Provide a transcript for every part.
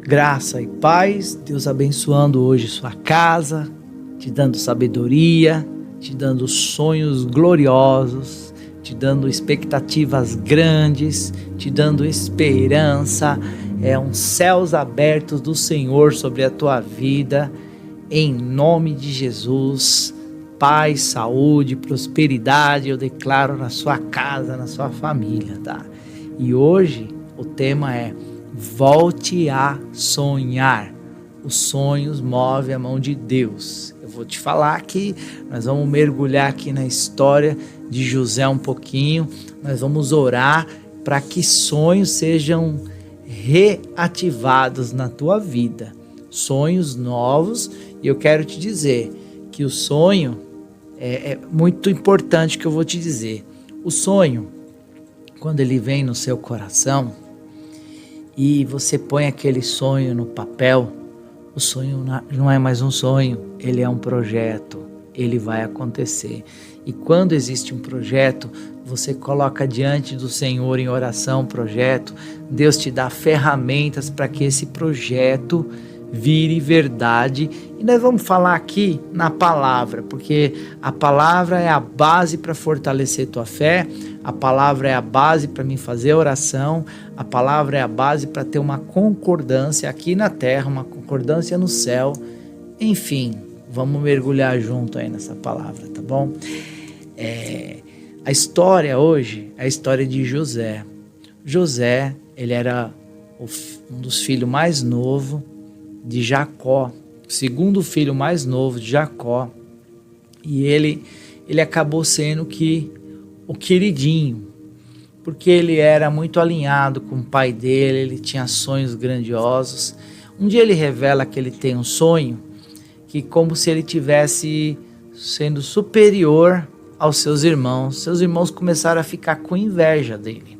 Graça e paz, Deus abençoando hoje sua casa, te dando sabedoria, te dando sonhos gloriosos, te dando expectativas grandes, te dando esperança. Uns céus abertos do Senhor sobre a tua vida, em nome de Jesus. Paz, saúde, prosperidade eu declaro na sua casa, na sua família, tá? E hoje o tema é: volte a sonhar. Os sonhos movem a mão de Deus. Eu vou te falar que nós vamos mergulhar aqui na história de José um pouquinho. Nós vamos orar para que sonhos sejam reativados na tua vida. Sonhos novos. E eu quero te dizer que o sonho é muito importante, que eu vou te dizer. O sonho, quando ele vem no seu coração e você põe aquele sonho no papel, o sonho não é mais um sonho, ele é um projeto, ele vai acontecer. E quando existe um projeto, você coloca diante do Senhor em oração, projeto, Deus te dá ferramentas para que esse projeto vire verdade. E nós vamos falar aqui na palavra, porque a palavra é a base para fortalecer tua fé, a palavra é a base para me fazer oração, a palavra é a base para ter uma concordância aqui na terra, uma concordância no céu. Enfim, vamos mergulhar junto aí nessa palavra, tá bom? A história hoje é a história de José. José, ele era um dos filhos mais novos de Jacó, o segundo filho mais novo de Jacó, e ele acabou sendo o queridinho, porque ele era muito alinhado com o pai dele, ele tinha sonhos grandiosos. Um dia ele revela que ele tem um sonho, que como se ele tivesse sendo superior aos seus irmãos começaram a ficar com inveja dele,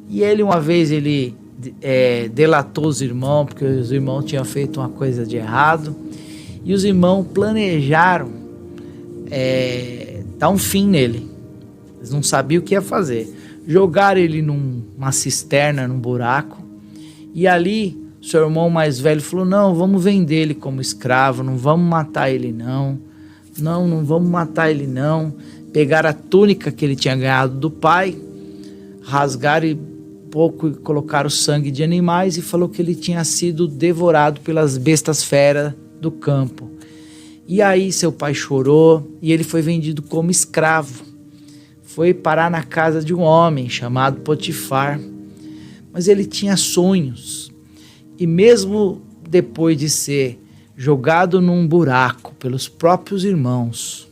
e ele uma vez delatou os irmãos, porque os irmãos tinham feito uma coisa de errado, e os irmãos planejaram dar um fim nele. Eles não sabiam o que ia fazer. Jogaram ele numa cisterna, num buraco, e ali seu irmão mais velho falou: não, vamos vender ele como escravo, não vamos matar ele não vamos matar ele não. Pegaram a túnica que ele tinha ganhado do pai, rasgaram e colocaram sangue de animais e falou que ele tinha sido devorado pelas bestas feras do campo. E aí seu pai chorou e ele foi vendido como escravo. Foi parar na casa de um homem chamado Potifar. Mas ele tinha sonhos. E mesmo depois de ser jogado num buraco pelos próprios irmãos,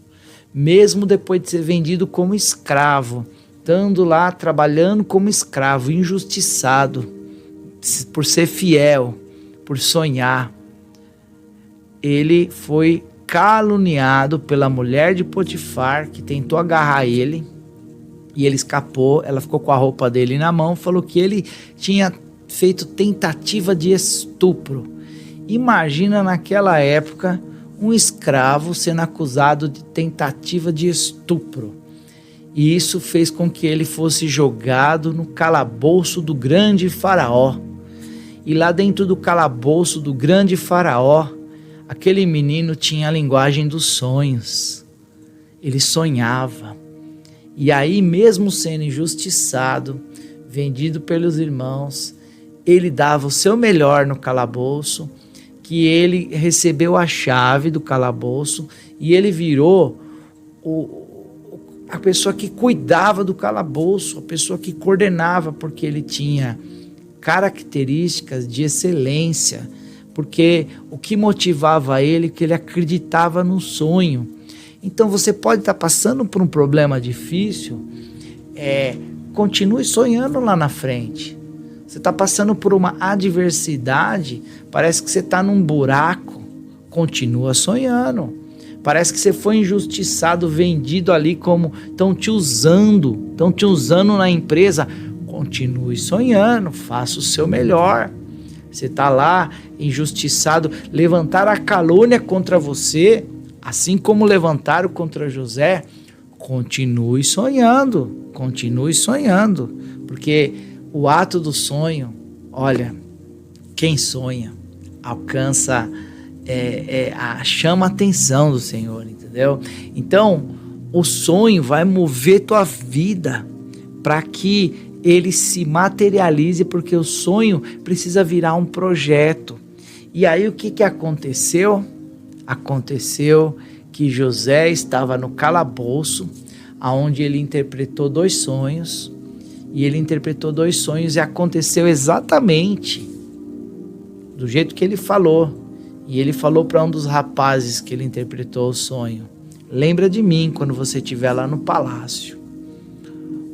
mesmo depois de ser vendido como escravo, estando lá trabalhando como escravo, injustiçado, por ser fiel, por sonhar, ele foi caluniado pela mulher de Potifar, que tentou agarrar ele, e ele escapou. Ela ficou com a roupa dele na mão, falou que ele tinha feito tentativa de estupro. Imagina naquela época um escravo sendo acusado de tentativa de estupro. E isso fez com que ele fosse jogado no calabouço do grande faraó. E lá dentro do calabouço do grande faraó, aquele menino tinha a linguagem dos sonhos. Ele sonhava. E aí, mesmo sendo injustiçado, vendido pelos irmãos, ele dava o seu melhor no calabouço, que ele recebeu a chave do calabouço e ele virou a pessoa que cuidava do calabouço, a pessoa que coordenava, porque ele tinha características de excelência, porque o que motivava ele, que ele acreditava no sonho. Então você pode estar passando por um problema difícil, continue sonhando lá na frente. Você está passando por uma adversidade, parece que você está num buraco, continua sonhando. Parece que você foi injustiçado, vendido ali, como estão te usando na empresa. Continue sonhando, faça o seu melhor. Você está lá injustiçado, levantaram a calúnia contra você, assim como levantaram contra José. Continue sonhando, porque o ato do sonho, olha, Quem sonha alcança, chama a atenção do Senhor, entendeu? Então, o sonho vai mover tua vida para que ele se materialize, porque o sonho precisa virar um projeto. E aí o que aconteceu? Aconteceu que José estava no calabouço, onde ele interpretou 2 sonhos, e ele interpretou 2 sonhos e aconteceu exatamente do jeito que ele falou. E ele falou para um dos rapazes que ele interpretou o sonho: lembra de mim quando você estiver lá no palácio.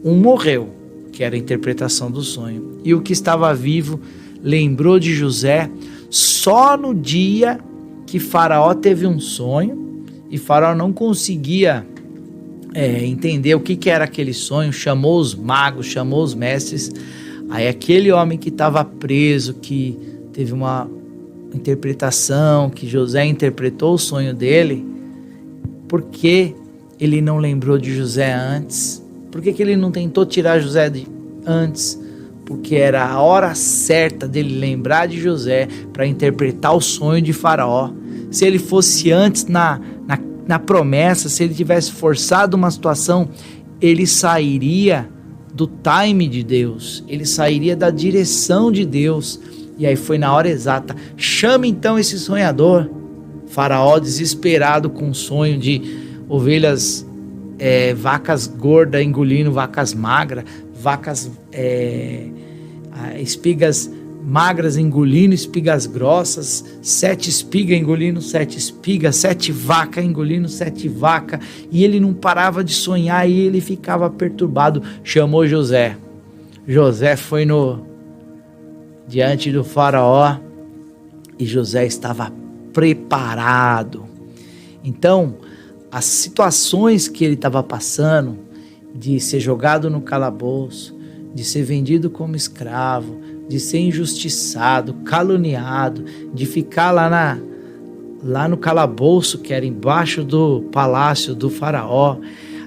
Um morreu, que era a interpretação do sonho, e o que estava vivo lembrou de José só no dia que Faraó teve um sonho, e Faraó não conseguia entender o que era aquele sonho, chamou os magos, chamou os mestres. Aí aquele homem que estava preso, que teve uma interpretação, que José interpretou o sonho dele, por que ele não lembrou de José antes? Por que ele não tentou tirar José antes? Porque era a hora certa dele lembrar de José para interpretar o sonho de Faraó. Se ele fosse antes na promessa, se ele tivesse forçado uma situação, ele sairia do time de Deus, ele sairia da direção de Deus. E aí foi na hora exata. Chama então esse sonhador. Faraó, desesperado com o sonho de ovelhas, vacas gordas engolindo vacas magras, vacas, espigas magras engolindo espigas grossas, 7 espigas engolindo 7 espigas, 7 vacas engolindo 7 vacas, e ele não parava de sonhar e ele ficava perturbado. Chamou José. José foi diante do Faraó, e José estava preparado. Então, as situações que ele estava passando, de ser jogado no calabouço, de ser vendido como escravo, de ser injustiçado, caluniado, de ficar lá no calabouço, que era embaixo do palácio do Faraó,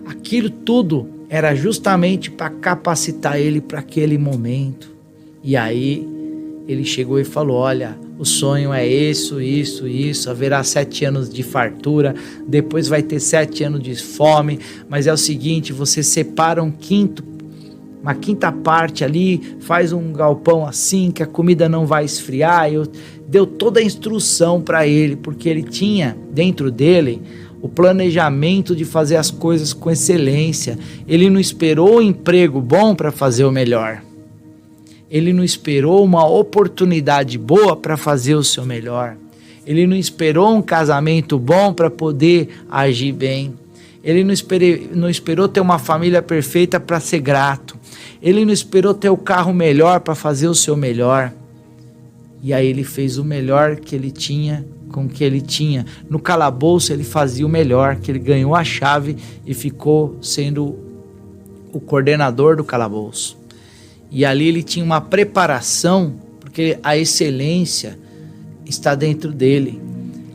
aquilo tudo era justamente para capacitar ele para aquele momento. E aí ele chegou e falou: olha, o sonho é isso, haverá 7 anos de fartura, depois vai ter 7 anos de fome, mas é o seguinte, você separa uma quinta parte ali, faz um galpão assim, que a comida não vai esfriar. Deu toda a instrução para ele, porque ele tinha dentro dele o planejamento de fazer as coisas com excelência. Ele não esperou um emprego bom para fazer o melhor. Ele não esperou uma oportunidade boa para fazer o seu melhor. Ele não esperou um casamento bom para poder agir bem. Ele não esperou ter uma família perfeita para ser grato. Ele não esperou ter o carro melhor para fazer o seu melhor. E aí ele fez o melhor que ele tinha com o que ele tinha. No calabouço ele fazia o melhor, que ele ganhou a chave e ficou sendo o coordenador do calabouço. E ali ele tinha uma preparação, porque a excelência está dentro dele.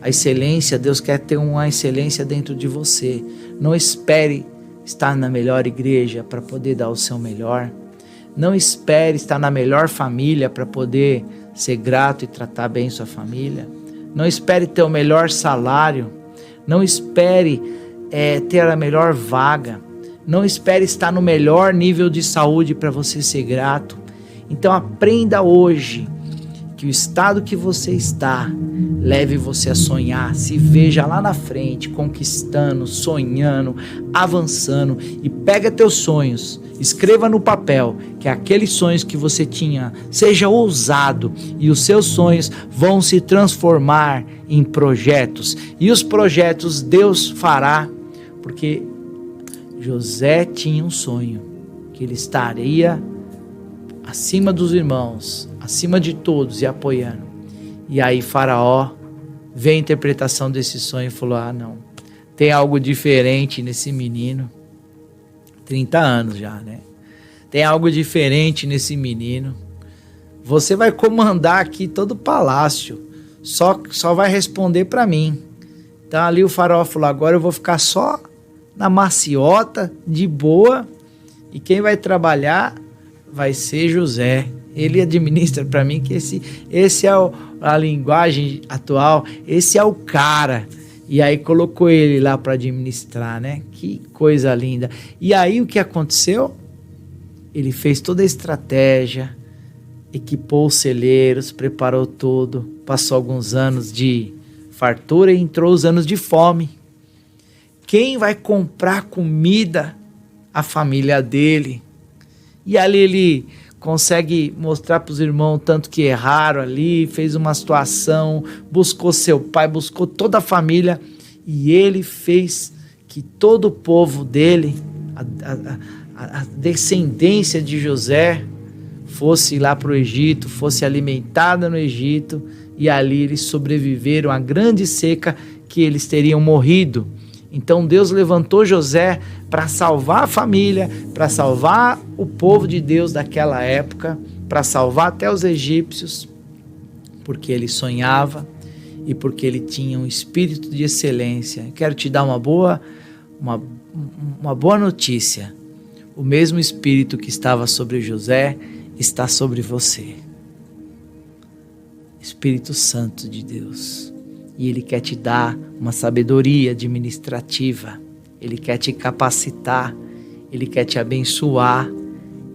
A excelência, Deus quer ter uma excelência dentro de você. Não espere estar na melhor igreja para poder dar o seu melhor. Não espere estar na melhor família para poder ser grato e tratar bem sua família. Não espere ter o melhor salário. Não espere ter a melhor vaga. Não espere estar no melhor nível de saúde para você ser grato. Então aprenda hoje que o estado que você está leve você a sonhar. Se veja lá na frente, conquistando, sonhando, avançando, e pega teus sonhos, escreva no papel que aqueles sonhos que você tinha, seja ousado, e os seus sonhos vão se transformar em projetos, e os projetos Deus fará, porque José tinha um sonho, que ele estaria acima dos irmãos, acima de todos e apoiando. E aí Faraó vê a interpretação desse sonho e falou: ah, não, tem algo diferente nesse menino. 30 anos já, né? Tem algo diferente nesse menino. Você vai comandar aqui todo o palácio, só vai responder para mim. Então ali o Faraó falou: agora eu vou ficar só na maciota, de boa, e quem vai trabalhar vai ser José. Ele administra para mim que esse é a linguagem atual, esse é o cara. E aí colocou ele lá para administrar, né? Que coisa linda. E aí o que aconteceu? Ele fez toda a estratégia, equipou os celeiros, preparou tudo, passou alguns anos de fartura e entrou os anos de fome. Quem vai comprar comida? A família dele. E ali ele consegue mostrar para os irmãos tanto que erraram ali, fez uma situação, buscou seu pai, buscou toda a família, e ele fez que todo o povo dele, a descendência de José, fosse lá para o Egito, fosse alimentada no Egito, e ali eles sobreviveram à grande seca que eles teriam morrido. Então Deus levantou José para salvar a família, para salvar o povo de Deus daquela época, para salvar até os egípcios, porque ele sonhava e porque ele tinha um espírito de excelência. Quero te dar uma boa notícia. O mesmo espírito que estava sobre José está sobre você. Espírito Santo de Deus. E Ele quer te dar uma sabedoria administrativa. Ele quer te capacitar. Ele quer te abençoar.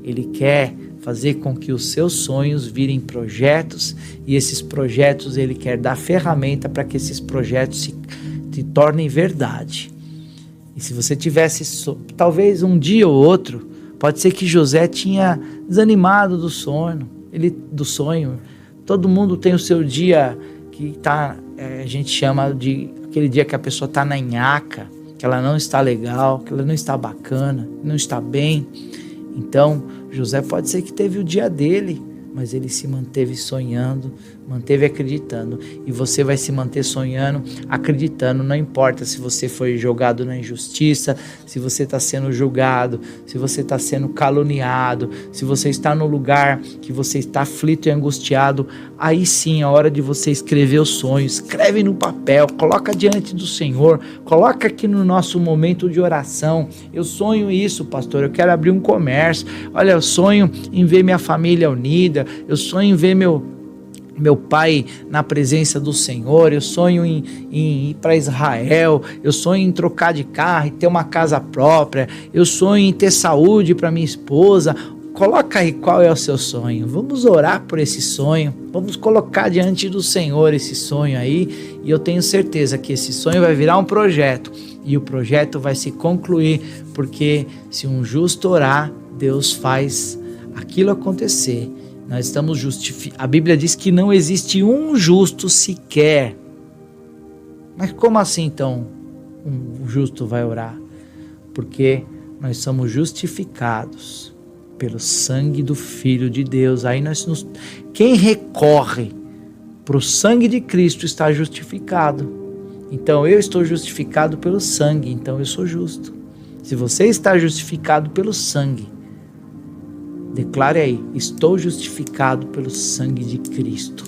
Ele quer fazer com que os seus sonhos virem projetos. E esses projetos Ele quer dar ferramenta para que esses projetos se tornem verdade. E se você tivesse, talvez um dia ou outro, pode ser que José tinha desanimado do sonho. Todo mundo tem o seu dia que está... a gente chama de aquele dia que a pessoa está na nhaca, que ela não está legal, que ela não está bacana, não está bem. Então, José pode ser que teve o dia dele, mas ele se manteve sonhando, manteve acreditando. E você vai se manter sonhando, acreditando, não importa se você foi jogado na injustiça, se você está sendo julgado, se você está sendo caluniado, se você está no lugar que você está aflito e angustiado, aí sim é a hora de você escrever o sonho, escreve no papel, coloca diante do Senhor, coloca aqui no nosso momento de oração. Eu sonho isso, pastor, eu quero abrir um comércio, olha, eu sonho em ver minha família unida, eu sonho em ver meu pai na presença do Senhor, eu sonho em ir para Israel, eu sonho em trocar de carro e ter uma casa própria, eu sonho em ter saúde para minha esposa. Coloca aí qual é o seu sonho, vamos orar por esse sonho, vamos colocar diante do Senhor esse sonho aí, e eu tenho certeza que esse sonho vai virar um projeto, e o projeto vai se concluir, porque se um justo orar, Deus faz aquilo acontecer. Nós estamos justificados. A Bíblia diz que não existe um justo sequer. Mas como assim então um justo vai orar? Porque nós somos justificados pelo sangue do Filho de Deus. Aí quem recorre para o sangue de Cristo está justificado. Então eu estou justificado pelo sangue, então eu sou justo. Se você está justificado pelo sangue, declare aí, estou justificado pelo sangue de Cristo.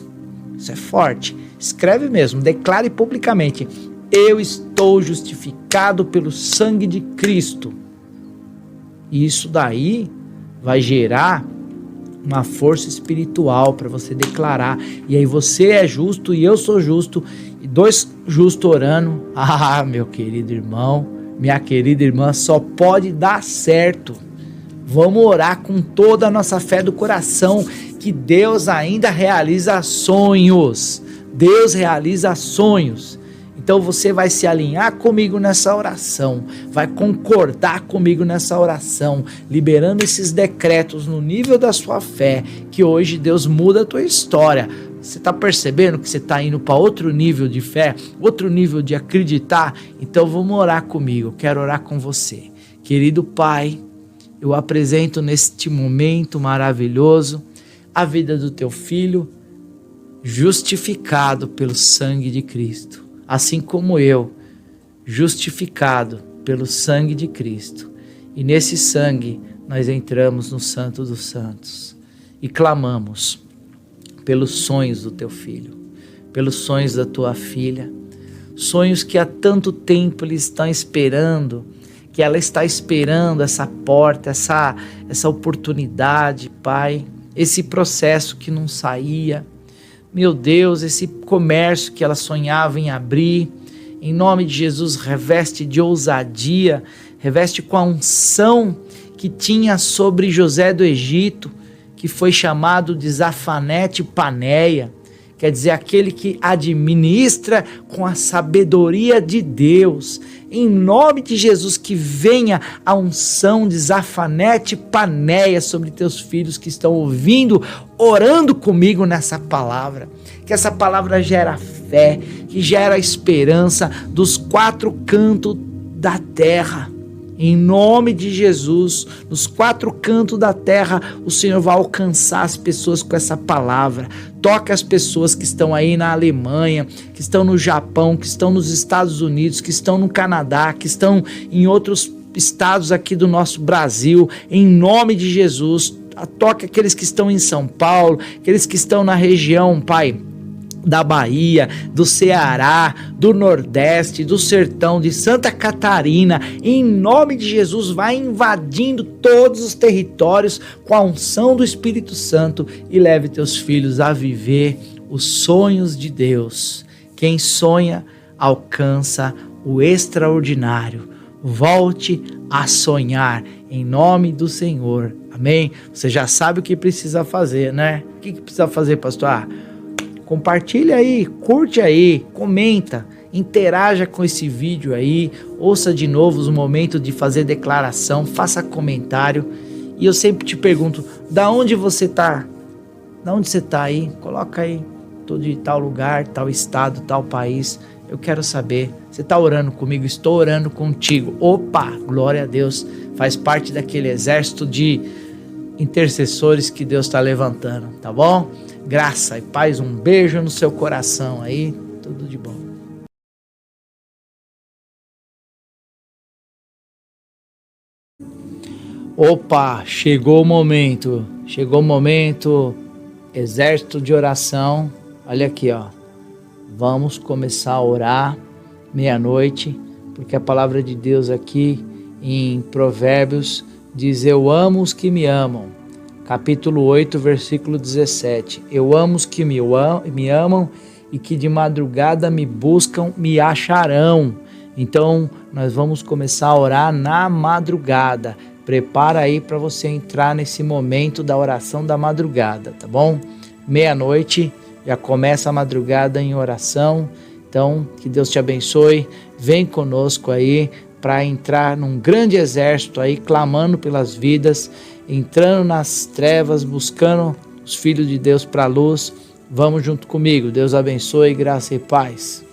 Isso é forte. Escreve mesmo, declare publicamente, eu estou justificado pelo sangue de Cristo. E isso daí vai gerar uma força espiritual para você declarar. E aí você é justo e eu sou justo, e dois justos orando. Ah, meu querido irmão, minha querida irmã, só pode dar certo. Vamos orar com toda a nossa fé do coração, que Deus ainda realiza sonhos. Deus realiza sonhos. Então você vai se alinhar comigo nessa oração, vai concordar comigo nessa oração, liberando esses decretos no nível da sua fé, que hoje Deus muda a tua história. Você está percebendo que você está indo para outro nível de fé, outro nível de acreditar? Então vamos orar comigo, quero orar com você. Querido Pai, eu apresento neste momento maravilhoso a vida do teu filho, justificado pelo sangue de Cristo, assim como eu, justificado pelo sangue de Cristo. E nesse sangue nós entramos no Santo dos Santos e clamamos pelos sonhos do teu filho, pelos sonhos da tua filha, sonhos que há tanto tempo eles estão esperando, que ela está esperando essa porta, essa oportunidade, Pai. esse processo que não saía. Meu Deus, esse comércio que ela sonhava em abrir. Em nome de Jesus, reveste de ousadia, reveste com a unção que tinha sobre José do Egito, que foi chamado de Zafanete Paneia, quer dizer, aquele que administra com a sabedoria de Deus. Em nome de Jesus, que venha a unção de Zafanete Paneia sobre teus filhos que estão ouvindo, orando comigo nessa palavra. Que essa palavra gera fé, que gera esperança dos quatro cantos da terra. Em nome de Jesus, nos quatro cantos da terra, o Senhor vai alcançar as pessoas com essa palavra. Toca as pessoas que estão aí na Alemanha, que estão no Japão, que estão nos Estados Unidos, que estão no Canadá, que estão em outros estados aqui do nosso Brasil. Em nome de Jesus, toca aqueles que estão em São Paulo, aqueles que estão na região, Pai, da Bahia, do Ceará, do Nordeste, do Sertão, de Santa Catarina. Em nome de Jesus, vai invadindo todos os territórios com a unção do Espírito Santo e leve teus filhos a viver os sonhos de Deus. Quem sonha, alcança o extraordinário. Volte a sonhar em nome do Senhor. Amém? Você já sabe o que precisa fazer, né? O que precisa fazer, pastor? Compartilha aí, curte aí, comenta, interaja com esse vídeo aí, ouça de novo os momentos de fazer declaração, faça comentário. E eu sempre te pergunto, da onde você tá? Da onde você tá aí? Coloca aí, tô de tal lugar, tal estado, tal país. Eu quero saber, você tá orando comigo? Estou orando contigo. Opa, glória a Deus, faz parte daquele exército de intercessores que Deus está levantando, tá bom? Graça e paz, um beijo no seu coração aí, tudo de bom. Opa, chegou o momento, exército de oração. Olha aqui, ó, vamos começar a orar meia-noite, porque a palavra de Deus aqui em Provérbios diz: eu amo os que me amam. Capítulo 8, versículo 17. Eu amo os que me amam e que de madrugada me buscam, me acharão. Então, nós vamos começar a orar na madrugada. Prepara aí para você entrar nesse momento da oração da madrugada, tá bom? Meia-noite, já começa a madrugada em oração. Então, que Deus te abençoe. Vem conosco aí para entrar num grande exército aí, clamando pelas vidas, entrando nas trevas, buscando os filhos de Deus para a luz. Vamos junto comigo. Deus abençoe, graça e paz.